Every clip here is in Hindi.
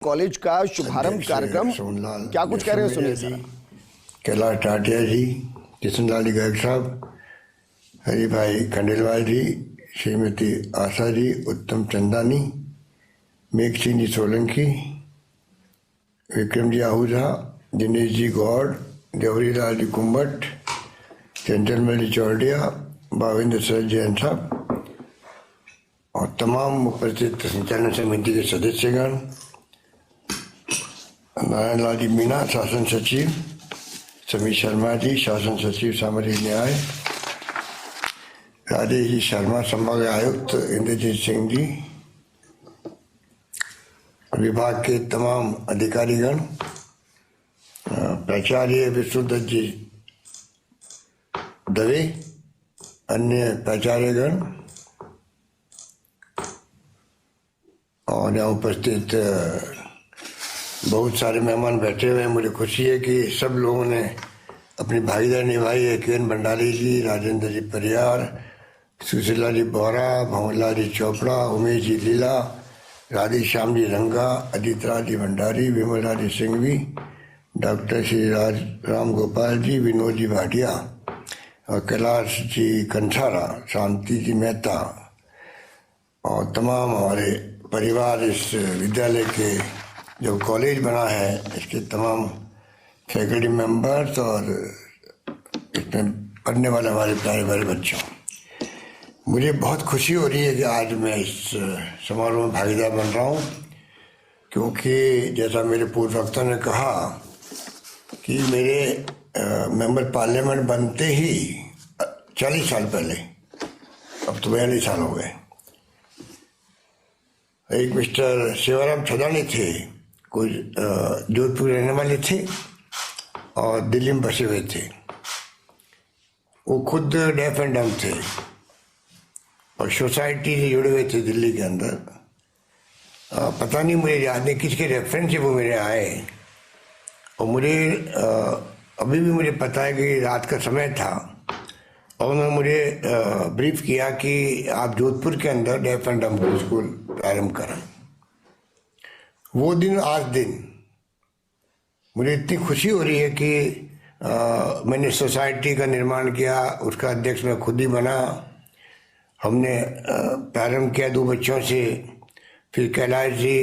कॉलेज का शुभारंभ कार्यक्रम, क्या कुछ कह रहे हैं सुनिए सर। कैलाश टाटिया जी, किशनलाल गर्ग साहब, हरि भाई खंडेलवाल जी, श्रीमती आशा जी, उत्तम चंदानी, मेघ सिंह जी सोलंकी, विक्रम जी आहूजा, दिनेश जी गौड़, देवरीलाल जी कुम्भट, चंचलमल जी चौरडिया, भाविंद्र सर जैन साहब और तमाम उपस्थित संचालन समिति के सदस्यगण, नारायण लाल जी मीणा शासन सचिव, समीर शर्मा जी शासन सचिव सामाजिक न्याय, राजेश जी शर्मा संभाग आयुक्त, इंद्रजीत सिंह जी, विभाग के तमाम अधिकारीगण, प्राचार्य विष्णुदत्त जी दवे, अन्य प्राचार्यगण और यहाँ उपस्थित बहुत सारे मेहमान बैठे हुए हैं। मुझे खुशी है कि सब लोगों ने अपनी भागीदारी निभाई है। किरण भंडारी जी, राजेंद्र जी परियार, सुशीला जी बोरा, भंवरलाल जी चोपड़ा, उमेश जी लीला, राधे श्याम जी रंगा, अजीत राज जी भंडारी, विमल राज सिंघवी, डॉक्टर श्री राम गोपाल जी, विनोद जी भाटिया और कैलाश जी कंसारा, शांति जी मेहता और तमाम हमारे परिवार, इस विद्यालय के जो कॉलेज बना है इसके तमाम फैकल्टी मेंबर्स और इसमें पढ़ने वाले हमारे प्यारे प्यारे बच्चों, मुझे बहुत खुशी हो रही है कि आज मैं इस समारोह में भागीदार बन रहा हूँ। क्योंकि जैसा मेरे पूर्व वक्ता ने कहा कि मेरे मेंबर पार्लियामेंट बनते ही 40 साल पहले, अब तो 42 साल हो गए, एक मिस्टर शिवराम छदानी थे, कुछ जोधपुर रहने वाले थे और दिल्ली में बसे हुए थे। वो खुद डेफ एंड डम्ब थे और सोसाइटी से जुड़े हुए थे दिल्ली के अंदर। पता नहीं, मुझे याद नहीं किसके रेफरेंस से वो मेरे आए और मुझे अभी भी मुझे पता है कि रात का समय था और उन्होंने मुझे ब्रीफ किया कि आप जोधपुर के अंदर डेफ एंड डम्ब स्कूल प्रारंभ करें। वो दिन आज दिन मुझे इतनी खुशी हो रही है कि मैंने सोसाइटी का निर्माण किया, उसका अध्यक्ष मैं खुद ही बना। हमने प्रारंभ किया 2 बच्चों से, फिर कैलाश जी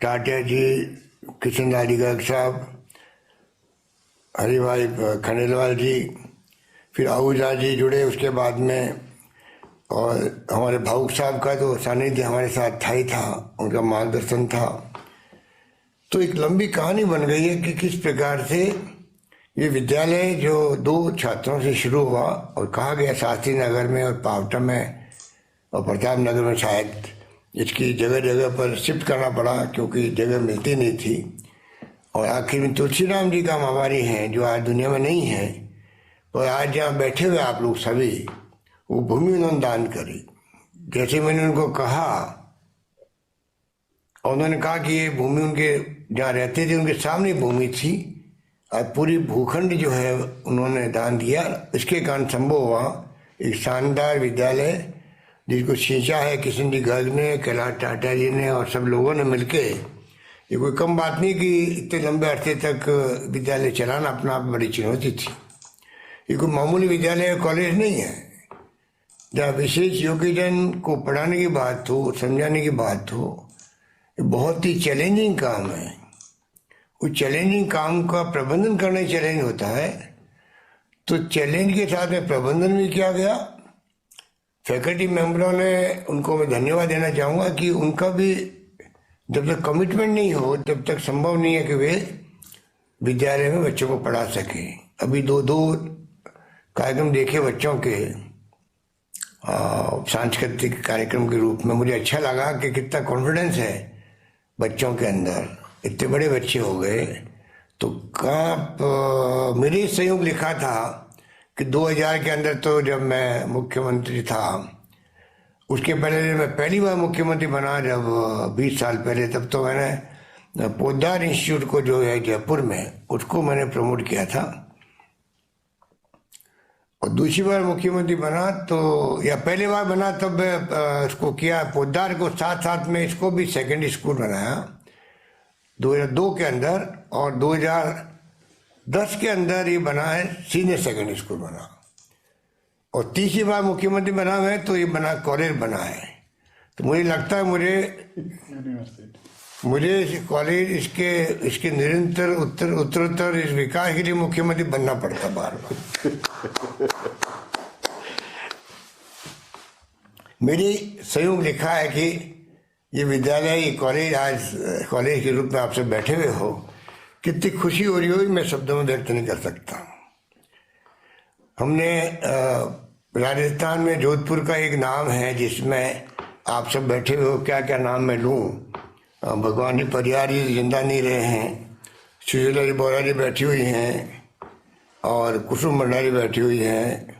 टाटिया जी, किशनलाल जी गर्ग साहब, हरि भाई खंडेलवाल जी, फिर आहूजा जी जुड़े उसके बाद में, और हमारे भावुक साहब का तो सानिध्य हमारे साथ था ही था, उनका मार्गदर्शन था। तो एक लंबी कहानी बन गई है कि किस प्रकार से ये विद्यालय जो 2 छात्रों से शुरू हुआ और कहा गया शास्त्री नगर में और पावटा में और प्रताप नगर में शायद इसकी जगह जगह पर शिफ्ट करना पड़ा क्योंकि जगह मिलती नहीं थी। और आखिर में तुलसीराम जी का हमारी हैं जो आज दुनिया में नहीं है, और आज जहाँ बैठे हुए आप लोग सभी, वो भूमि उन्होंने दान करी। जैसे मैंने उनको कहा और उन्होंने कहा कि ये भूमि उनके जहाँ रहते थे उनके सामने भूमि थी, और पूरी भूखंड जो है उन्होंने दान दिया। इसके कारण संभव हुआ एक शानदार विद्यालय जिसको सींचा है किशन जी गर्ग ने, कैलाश टाटा जी ने और सब लोगों ने मिलके। ये कोई कम बात नहीं कि इतने लंबे अरसे तक विद्यालय चलाना अपना आप बड़ी चुनौती थी। ये कोई मामूली विद्यालय कॉलेज नहीं है जहाँ विशेष योग्यजन को पढ़ाने की बात हो, समझाने की बात हो। ये बहुत ही चैलेंजिंग काम है। उस चैलेंजिंग काम का प्रबंधन करना ही चैलेंज होता है। तो चैलेंज के साथ में प्रबंधन भी किया गया। फैकल्टी मेंबरों ने, उनको मैं धन्यवाद देना चाहूँगा कि उनका भी जब तक कमिटमेंट नहीं हो तब तक संभव नहीं है कि वे विद्यालय में बच्चों को पढ़ा सकें। अभी 2 कार्यक्रम देखे बच्चों के सांस्कृतिक कार्यक्रम के रूप में, मुझे अच्छा लगा कि कितना कॉन्फिडेंस है बच्चों के अंदर। इतने बड़े बच्चे हो गए। तो कहाँ मेरे सहयोग लिखा था कि 2000 के अंदर, तो जब मैं मुख्यमंत्री था, उसके पहले मैं पहली बार मुख्यमंत्री बना जब 20 साल पहले, तब तो मैंने पोद्दार इंस्टीट्यूट को जो है जयपुर में, उसको मैंने प्रमोट किया था। और दूसरी बार मुख्यमंत्री बना तो, या पहली बार बना तब इसको किया पोद्दार को, साथ साथ में इसको भी सेकेंडरी स्कूल बनाया। 2002 के अंदर, और 2010 के अंदर ये बना है सीनियर सेकेंडरी स्कूल बना, और तीसरी बार मुख्यमंत्री बना है तो ये बना कॉलेज बना है। तो मुझे लगता है मुझे कॉलेज इसके निरंतर उत्तरोत्तर इस विकास के लिए मुख्यमंत्री बनना पड़ता बार बार। मेरी सहयोग लिखा है कि ये विद्यालय, ये कॉलेज आज कॉलेज के रूप में आप सब बैठे हुए हो, कितनी खुशी हो रही हो मैं शब्दों में व्यक्त नहीं कर सकता। हमने राजस्थान में जोधपुर का एक नाम है जिसमें आप सब बैठे हुए हो, क्या क्या नाम मैं लूँ, भगवानी परियार जी जिंदा नहीं रहे हैं, सुशीला जी बोरा जी बैठी हुई हैं, और कुसुम भंडारी बैठी हुई हैं,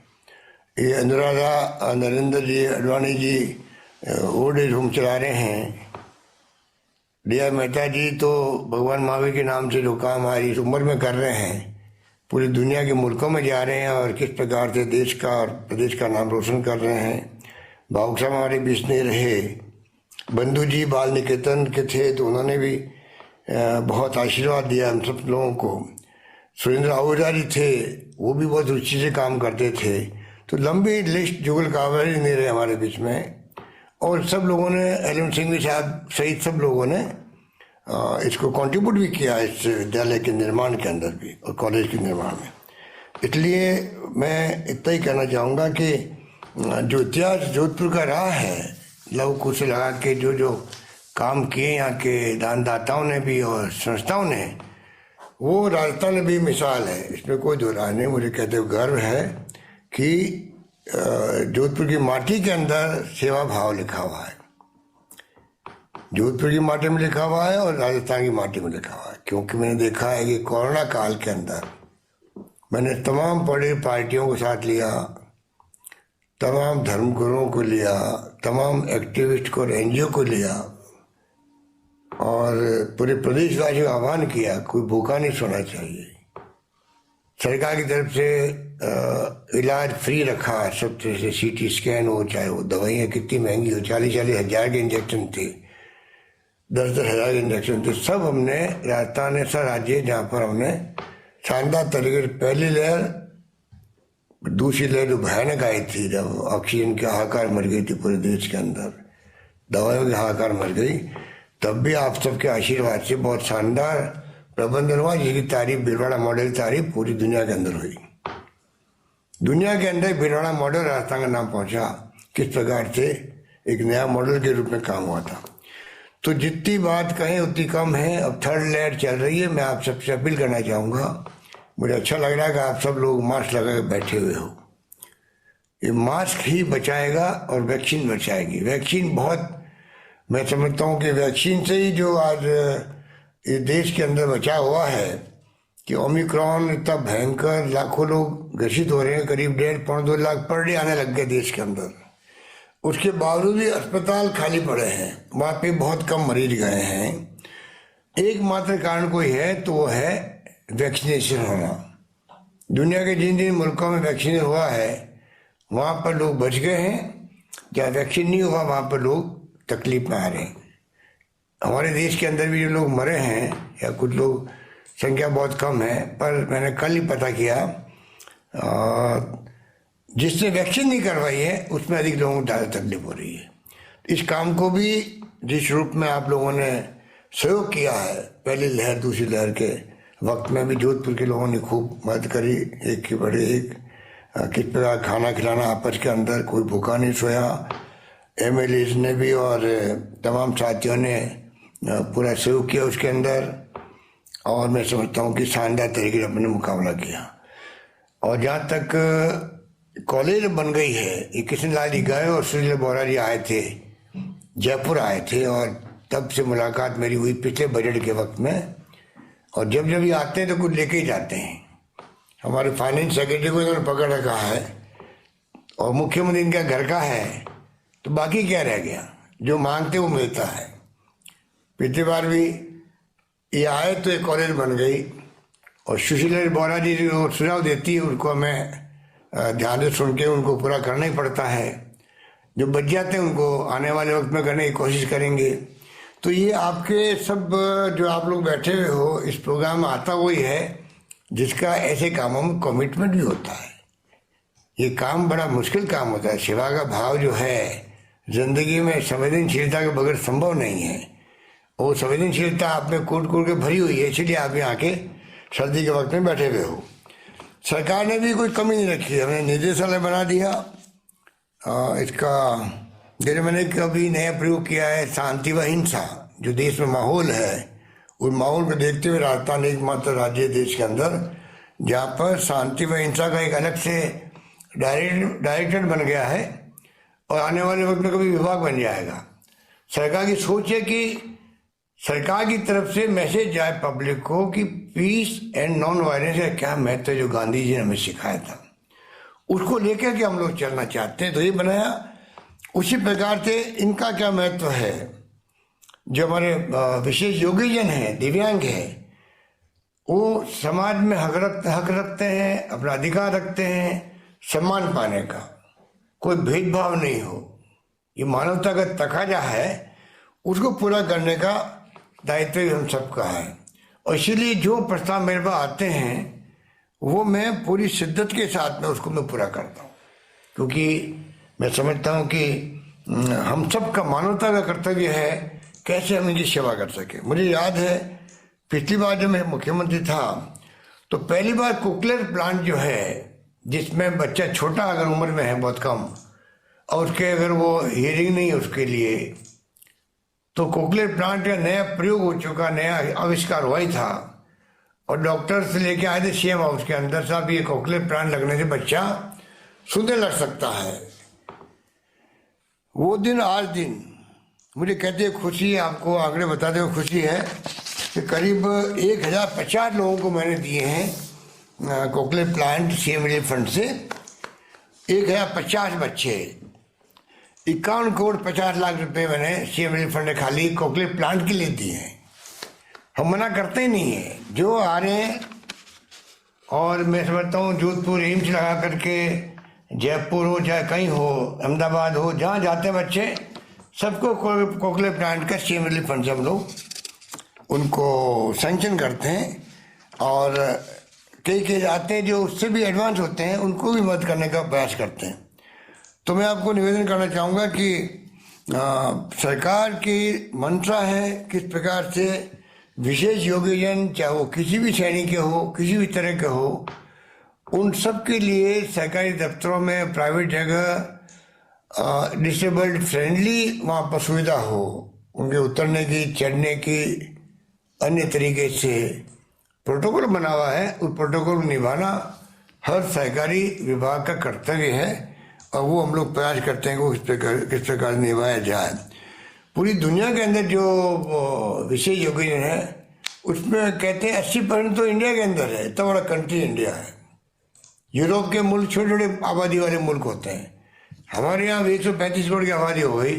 ये अनुराधा नरेंद्र जी Advani ji old age home चला रहे हैं, डी.आर. मेहता जी तो भगवान महावीर के नाम से जो काम हमारी इस उम्र में कर रहे हैं, पूरी दुनिया के मुल्कों में जा रहे हैं और किस प्रकार से देश का और प्रदेश का नाम रोशन कर रहे हैं। भावुक साहब हमारे बीच नहीं रहे, बंधु जी बाल निकेतन के थे तो उन्होंने भी बहुत आशीर्वाद दिया हम सब लोगों को। सुरेंद्र आहूजा जी थे, वो भी बहुत रुचि से काम करते थे। तो लंबी लिस्ट, जुगल कावड़ जी नहीं रहे हमारे बीच में, और सब लोगों ने, एल सिंह साहब सहित सब लोगों ने इसको कंट्रीब्यूट भी किया इस विद्यालय के निर्माण के अंदर भी और कॉलेज के निर्माण में। इसलिए मैं इतना ही कहना चाहूँगा कि जो इतिहास जोधपुर का रहा है, लव कुश लगा के जो जो काम किए यहाँ के दानदाताओं ने भी और संस्थाओं ने, वो राजस्थान में भी मिसाल है, इसमें कोई दो राय नहीं। मुझे कहते हुए गर्व है कि जोधपुर की माटी के अंदर सेवा भाव लिखा हुआ है, जोधपुर की माटी में लिखा हुआ है और राजस्थान की माटी में लिखा हुआ है। क्योंकि मैंने देखा है कि कोरोना काल के अंदर मैंने तमाम बड़ी पार्टियों को साथ लिया, तमाम धर्मगुरुओं को लिया, तमाम एक्टिविस्ट को और एनजीओ को लिया, और पूरे प्रदेशवासियों को आह्वान किया, कोई भूखा नहीं सोना चाहिए। सरकार की तरफ से इलाज फ्री रखा, सब तरह से CT स्कैन हो, चाहे वो दवाइयाँ कितनी महंगी हो, 40-40 हज़ार के इंजेक्शन थे, 10-10 हज़ार के इंजेक्शन थे, सब हमने राजस्थान ऐसा राज्य जहाँ पर हमने शानदार तरीके से पहली लहर, दूसरी लहर जो भयानक आई थी, जब ऑक्सीजन की हाहाकार मर गई थी पूरे देश के अंदर, दवाइयों की हाहाकार मर गई, तब भी आप सबके आशीर्वाद से बहुत शानदार प्रबंधन हुआ, जिसकी तारीफ भीलवाड़ा मॉडल की तारीफ पूरी दुनिया के अंदर हुई। दुनिया के अंदर भीलवाड़ा मॉडल राजस्थान का नाम पहुंचा, किस प्रकार से एक नया मॉडल के रूप में काम हुआ था। तो जितनी बात कहें उतनी कम है। अब थर्ड लहर चल रही है, मैं आप सबसे अपील करना चाहूँगा, मुझे अच्छा लग रहा है कि आप सब लोग मास्क लगा के बैठे हुए हो। ये मास्क ही बचाएगा और वैक्सीन बचाएगी। वैक्सीन बहुत, मैं समझता हूँ कि वैक्सीन से ही जो आज ये देश के अंदर बचा हुआ है कि ओमिक्रॉन इतना भयंकर, लाखों लोग ग्रसित हो रहे हैं, करीब 1.5-2 लाख पर डे आने लग गए देश के अंदर, उसके बावजूद भी अस्पताल खाली पड़े हैं, वहाँ पे बहुत कम मरीज गए हैं। एकमात्र कारण कोई है तो वो है वैक्सीनेशन होना। दुनिया के जिन जिन मुल्कों में वैक्सीनेशन हुआ है वहाँ पर लोग बच गए हैं, जहाँ वैक्सीन नहीं हुआ वहाँ पर लोग तकलीफ में आ रहे हैं। हमारे देश के अंदर भी जो लोग मरे हैं, या कुछ लोग, संख्या बहुत कम है, पर मैंने कल ही पता किया जिसने वैक्सीन नहीं करवाई है उसमें अधिक लोगों को ज़्यादा तकलीफ हो रही है। इस काम को भी जिस रूप में आप लोगों ने सहयोग किया है, पहली लहर दूसरी लहर के वक्त में भी जोधपुर के लोगों ने खूब मदद करी, एक के बड़े एक, किस प्रकार खाना खिलाना आपस के अंदर, कोई भूखा नहीं सोया। MLAs ने भी और तमाम साथियों ने पूरा सहयोग किया उसके अंदर, और मैं समझता हूँ कि शानदार तरीके से अपने मुकाबला किया। और जहाँ तक कॉलेज बन गई है, ये कृष्ण लाल जी गए और सुशीला बोरा जी आए थे, जयपुर आए थे, और तब से मुलाकात मेरी हुई पिछले बजट के वक्त में। और जब जब ये आते हैं तो कुछ लेके ही जाते हैं। हमारे फाइनेंस सेक्रेटरी को इन्होंने पकड़ रखा है, और मुख्यमंत्री इनका घर का है, तो बाकी क्या रह गया, जो मांगते वो मिलता है। पिछली बार भी ये आए तो एक कॉलेज बन गई, और सुशीला बोरा जी जो सुझाव देती है उनको हमें ध्यान से सुन के उनको पूरा करना ही पड़ता है। जो बच जाते हैं उनको आने वाले वक्त में करने की कोशिश करेंगे। तो ये आपके सब जो आप लोग बैठे हुए हो इस प्रोग्राम में आता वही है जिसका ऐसे कामों में कमिटमेंट भी होता है। ये काम बड़ा मुश्किल काम होता है। सेवा का भाव जो है जिंदगी में संवेदनशीलता के बगैर संभव नहीं है। वो संवेदनशीलता आप में कूट कूट के भरी हुई है, इसलिए आप यहाँ के सर्दी के वक्त में बैठे हुए हो। सरकार ने भी कोई कमी नहीं रखी। हमने निदेशालय बना दिया। इसका जैसे मैंने कभी नया प्रयोग किया है शांति व हिंसा, जो देश में माहौल है उस माहौल को देखते हुए राजस्थान एकमात्र राज्य है देश के अंदर जहाँ पर शांति व हिंसा का एक अलग से डायरेक्टर बन गया है और आने वाले वक्त में कभी विभाग बन जाएगा। सरकार की सोच है कि सरकार की तरफ से मैसेज जाए पब्लिक को कि पीस एंड नॉन वायलेंस का क्या महत्व है, जो गांधी जी ने हमें सिखाया था उसको लेकर के हम लोग चलना चाहते हैं। तो ये बनाया। उसी प्रकार से इनका क्या महत्व है, जो हमारे विशेष योगीजन हैं, दिव्यांग हैं, वो समाज में हक रखते हैं, अपना अधिकार रखते हैं सम्मान पाने का, कोई भेदभाव नहीं हो। ये मानवता का तकाजा है, उसको पूरा करने का दायित्व भी हम सबका है। और इसीलिए जो प्रस्ताव मेरे पास आते हैं वो मैं पूरी शिद्दत के साथ में उसको मैं पूरा करता हूँ, क्योंकि मैं समझता हूँ कि हम सबका मानवता का कर्तव्य है कैसे हम इनकी सेवा कर सके। मुझे याद है पिछली बार जब मैं मुख्यमंत्री था तो पहली बार कोक्लियर प्लांट जो है, जिसमें बच्चा छोटा अगर उम्र में है बहुत कम और उसके अगर वो हियरिंग नहीं है उसके लिए, तो कोक्लियर प्लांट का नया प्रयोग हो चुका, नया आविष्कार हुआ ही था और डॉक्टर से लेके आए थे सीएम हाउस के अंदर, साहब ये कोक्लियर प्लांट लगने से बच्चा सुनने लग सकता है। वो दिन आज दिन मुझे कहते हैं खुशी है, आपको आंकड़े बताते हुए खुशी है कि करीब 1050 लोगों को मैंने दिए हैं cochlear plant CM relief fund से। 1050 बच्चे, 51 करोड़ 50 लाख रुपए मैंने सीएम रिलीफ फंड ने खाली कोक्लियर प्लांट के लिए दिए हैं। हम मना करते ही नहीं है, जो आ रहे हैं। और मैं समझता हूँ जोधपुर एम्स लगा करके, जयपुर हो चाहे कहीं हो, अहमदाबाद हो, जहाँ जाते हैं बच्चे सबको कोक्लियर प्लांट का सीएम रिलीफ फंड से हम लोग उनको सैंक्शन करते हैं। और कई जाते हैं जो उससे भी एडवांस होते हैं, उनको भी मदद करने का प्रयास करते हैं। तो मैं आपको निवेदन करना चाहूँगा कि सरकार की मंशा है किस प्रकार से विशेष योगीजन, चाहे वो किसी भी श्रेणी के हो, किसी भी तरह के हो, उन सब के लिए सरकारी दफ्तरों में, प्राइवेट जगह डिसेबल्ड फ्रेंडली वहाँ पर सुविधा हो, उनके उतरने की, चढ़ने की, अन्य तरीके से प्रोटोकॉल बना हुआ है। उस प्रोटोकॉल को निभाना हर सरकारी विभाग का कर्तव्य है और वो हम लोग प्रयास करते हैं कि किस प्रकार निभाया जाए। पूरी दुनिया के अंदर जो विशेष योगीजन है उसमें कहते हैं 80% तो इंडिया के अंदर है। इतना बड़ा कंट्री इंडिया है। यूरोप के मुल्क छोटे छोटे आबादी वाले मुल्क होते हैं, हमारे यहाँ 135 करोड़ की आबादी हो गई,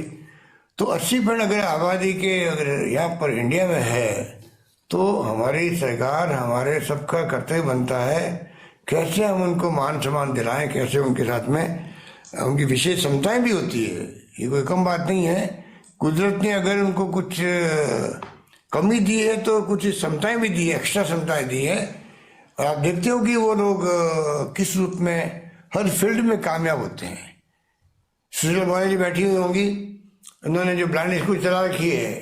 तो 80% अगर आबादी के अगर यहाँ पर इंडिया में है तो हमारी सरकार, हमारे सबका कर्तव्य बनता है कैसे हम उनको मान सम्मान दिलाएं, कैसे उनके साथ में उनकी विशेष क्षमताएं भी होती है। ये कोई कम बात नहीं है। कुदरत ने अगर उनको कुछ कमी दी है तो कुछ क्षमताएं भी दी है, एक्स्ट्रा क्षमताएं दी है। और आप देखते हो कि वो लोग किस रूप में हर फील्ड में कामयाब होते हैं। सुशीला मोदी जी बैठी हुई होंगी, उन्होंने जो ब्लाइंड स्कूल चला रखी है,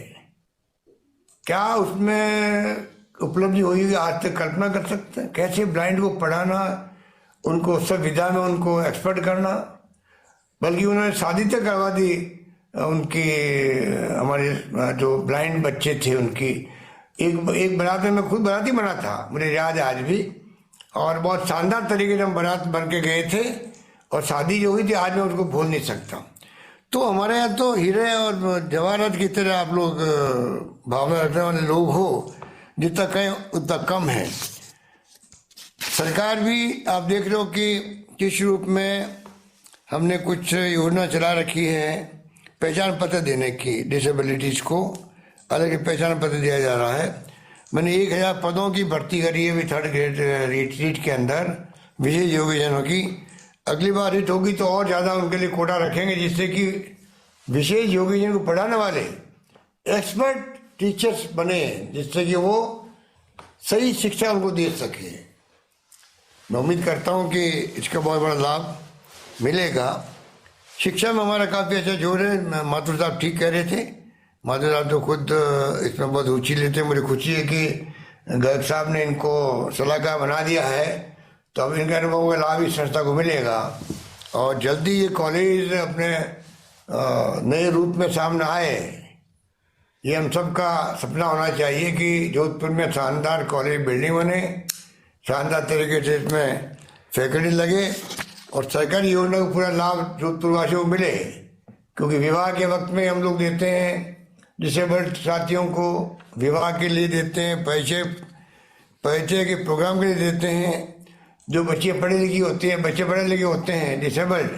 क्या उसमें उपलब्धि हुई है आज तक कल्पना कर सकते हैं? कैसे ब्लाइंड को पढ़ाना, उनको सब विधा में उनको एक्सपर्ट करना, बल्कि उन्होंने शादी तक करवा दी उनकी, हमारे जो ब्लाइंड बच्चे थे उनकी। एक बारात में मैं खुद बाराती बना था, मुझे याद है आज भी, और बहुत शानदार तरीके से हम बारात बन के गए थे और शादी जो हुई थी आज मैं उसको भूल नहीं सकता। तो हमारे यहाँ तो हीरे और जवाहरात की तरह आप लोग भावना रखने वाले लोग हो, जितना कहें उतना कम है। सरकार भी आप देख रहे हो कि किस रूप में हमने कुछ योजना चला रखी है पहचान पत्र देने की, डिसेबिलिटीज को अलग पहचान पत्र दिया जा रहा है। मैंने 1000 पदों की भर्ती करी है अभी 3rd ग्रेड रिट्रीट के अंदर विशेष योगीजनों की। अगली बार हिट होगी तो और ज़्यादा उनके लिए कोटा रखेंगे, जिससे कि विशेष योगीजन को पढ़ाने वाले एक्सपर्ट टीचर्स बने जिससे कि वो सही शिक्षा उनको दे सके। मैं उम्मीद करता हूँ कि इसका बहुत बड़ा लाभ मिलेगा। शिक्षा में हमारा काफ़ी अच्छा जोर है। माथुर साहब ठीक कह रहे थे, माथुर साहब तो खुद इसमें बहुत रुचि लेते हैं। मुझे खुशी है कि गर्ग साहब ने इनको सलाहकार बना दिया है, तो अब इनके अनुभव का लाभ इस संस्था को मिलेगा और जल्दी ये कॉलेज अपने नए रूप में सामने आए। ये हम सबका सपना होना चाहिए कि जोधपुर में शानदार कॉलेज बिल्डिंग बने, शानदार तरीके से इसमें फैकल्टी लगे और सरकारी योजना का पूरा लाभ जोधपुर वासियों को मिले। क्योंकि विवाह के वक्त में हम लोग देते हैं डिसेबल्ड साथियों को, विवाह के लिए देते हैं पैसे के प्रोग्राम के लिए देते हैं। जो बच्चे पढ़े लिखे होते हैं, बच्चे पढ़े लिखे होते हैं डिसेबल्ड,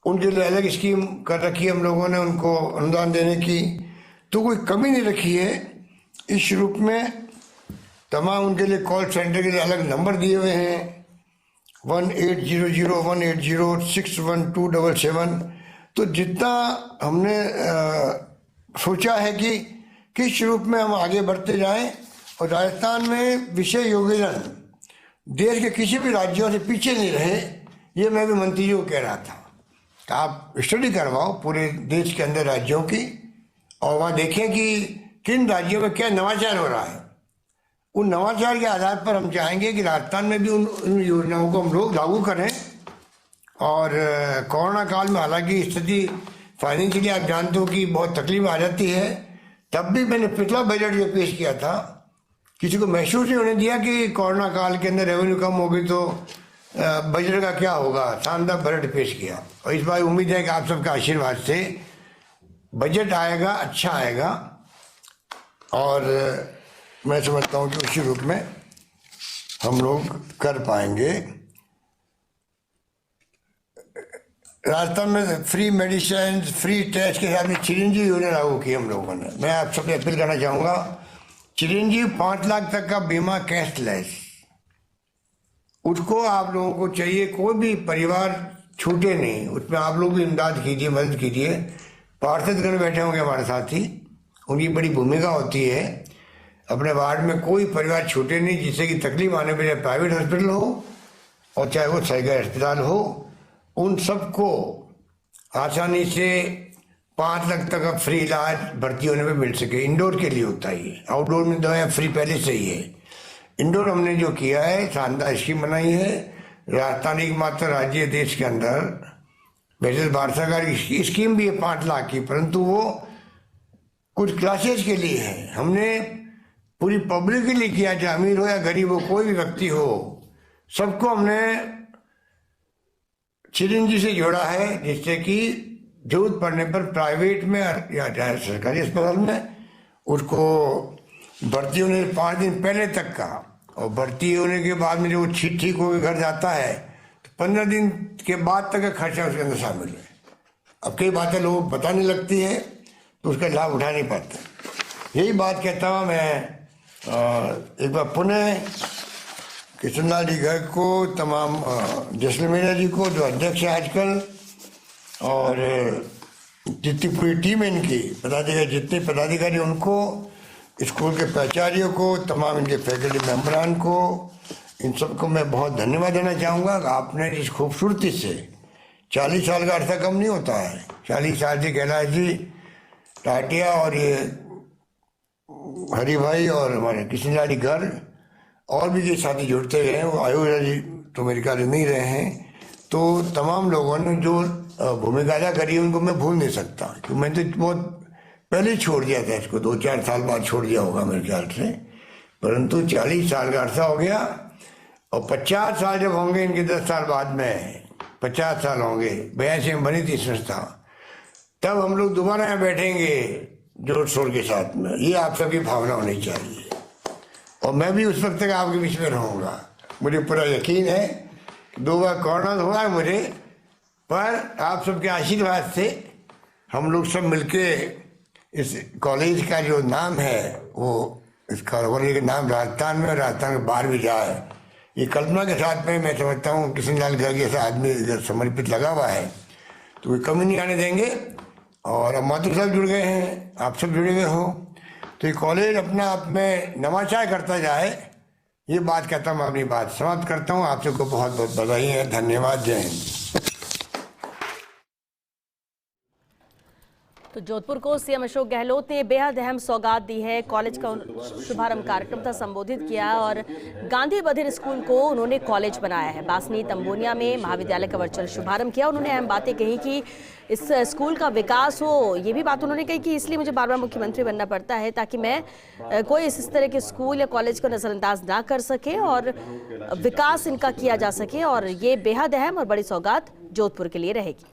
उनके लिए अलग स्कीम कर रखी है हम लोगों ने उनको अनुदान देने की। तो कोई कमी नहीं रखी है इस रूप में। तमाम उनके लिए कॉल सेंटर के लिए अलग नंबर दिए हुए हैं 1800-180-61277। तो जितना हमने सोचा है कि किस रूप में हम आगे बढ़ते जाएं और राजस्थान में विषय योगदान देश के किसी भी राज्यों से पीछे नहीं रहे। ये मैं भी मंत्री जी को कह रहा था कि आप स्टडी करवाओ पूरे देश के अंदर राज्यों की और वहाँ देखें कि किन राज्यों में क्या नवाचार हो रहा है। उन नवाचार के आधार पर हम चाहेंगे कि राजस्थान में भी उन योजनाओं को हम लोग लागू करें। और कोरोना काल में हालांकि स्थिति फाइनेंशियली आप जानते हो कि बहुत तकलीफ आ जाती है, तब भी मैंने पिछला बजट जो पेश किया था किसी को महसूस नहीं होने दिया कि कोरोना काल के अंदर रेवेन्यू कम होगी तो बजट का क्या होगा। शानदार बजट पेश किया और इस बार उम्मीद है कि आप सबका आशीर्वाद से बजट आएगा, अच्छा आएगा और मैं समझता हूँ कि उसी रूप में हम लोग कर पाएंगे। राजस्थान में फ्री मेडिसिन, फ्री टेस्ट के साथ में चिरंजीवी योजना लागू की हम लोगों ने। मैं आप सबसे अपील करना चाहूँगा, चिरंजीवी 5 लाख तक का बीमा कैशलेस, उसको आप लोगों को चाहिए। कोई भी परिवार छूटे नहीं, उसमें आप लोग भी इमदाद कीजिए, मदद कीजिए। पार्षदगण बैठे होंगे हमारे साथ ही, उनकी बड़ी भूमिका होती है। अपने वार्ड में कोई परिवार छूटे नहीं जिससे कि तकलीफ आने पर, चाहे प्राइवेट हॉस्पिटल हो और चाहे वो सरकारी अस्पताल हो, उन सबको आसानी से 5 लाख तक का फ्री इलाज भर्ती होने में मिल सके। इंडोर के लिए होता है ये, आउटडोर में दवाएं फ्री पहले से ही है। इंडोर हमने जो किया है, शानदार स्कीम बनाई है। राजस्थान एकमात्र राज्य देश के अंदर, वैसे भारत सरकार की स्कीम भी है 5 लाख की, परंतु वो कुछ क्लासेज के लिए है। हमने पूरी पब्लिक के लिए किया, चाहे अमीर हो या गरीब हो, कोई भी व्यक्ति हो, सबको हमने चिरंजी से जोड़ा है, जिससे कि जरूरत पड़ने पर प्राइवेट में या चाहे सरकारी अस्पताल में उसको भर्ती होने 5 दिन पहले तक का, और भर्ती होने के बाद में जो वो ठीक होकर घर जाता है तो 15 दिन के बाद तक का खर्चा उसके अंदर शामिल है। अब कई बातें लोगों को पता नहीं लगती है तो उसका लाभ उठा नहीं पाते। यही बात कहता हूँ मैं एक बार पुनः कृष्णलाल जी गर्ग को, तमाम जैसलमेर जी को जो अध्यक्ष है आजकल, और जितनी पूरी टीम है इनकी पदाधिकारी, जितने पदाधिकारी उनको, स्कूल के प्राचार्यों को, तमाम इनके फैकल्टी मेम्बरान को, इन सबको मैं बहुत धन्यवाद देना चाहूँगा। आपने इस खूबसूरती से 40 साल का अरसा कम नहीं होता है। 40 साल से कैलाश जी टाटिया और ये हरि भाई और हमारे कृष्णलाल जी गर्ग और भी ये साथी जुड़ते रहे हैं। वो आयुष जी तो मेरे ख्याल नहीं रहे हैं। तो तमाम लोगों ने जो भूमिका अदा करी उनको मैं भूल नहीं सकता, क्योंकि मैंने तो बहुत पहले ही छोड़ दिया था इसको, 2-4 साल बाद छोड़ दिया होगा मेरे ख्याल से। परंतु 40 साल का अरसा हो गया और 50 साल जब होंगे इनके 10 साल बाद में 50 साल होंगे, 82 में बनी थी संस्था, तब हम लोग दोबारा यहाँ बैठेंगे जोर शोर के साथ में। ये आप सबकी भावना होनी चाहिए और मैं भी उस वक्त तक आपके बीच में रहूँगा। मुझे पूरा यकीन है। 2 बार कोरोना हुआ है मुझे, पर आप सबके आशीर्वाद से हम लोग सब मिलके इस कॉलेज का जो नाम है वो, इस कॉलेज का नाम राजस्थान में, राजस्थान के बाहर भी जाए, ये कल्पना के साथ में मैं समझता हूँ कृष्णलाल गर्ग जैसा आदमी इधर समर्पित लगा हुआ है तो कोई कमी नहीं आने देंगे। और अब माथुर साहब जुड़ गए हैं, आप सब जुड़े हुए हो, तो ये कॉलेज अपना आप में नवाचार करता जाए, ये बात कहता हूँ, अपनी बात समाप्त करता हूँ। आप सबको बहुत बहुत बधाई है, धन्यवाद, जय हिंद। तो जोधपुर को सीएम अशोक गहलोत ने बेहद अहम सौगात दी है। कॉलेज का शुभारंभ कार्यक्रम था, संबोधित किया और गांधी बधिर स्कूल को उन्होंने कॉलेज बनाया है। बासनी तंबोनिया में महाविद्यालय का वर्चुअल शुभारंभ किया। उन्होंने अहम बातें कही कि इस स्कूल का विकास हो। ये भी बात उन्होंने कही कि इसलिए मुझे बार बार मुख्यमंत्री बनना पड़ता है ताकि मैं कोई इस तरह के स्कूल या कॉलेज को नजरअंदाज ना कर सके और विकास इनका किया जा सके। और ये बेहद अहम और बड़ी सौगात जोधपुर के लिए रहेगी।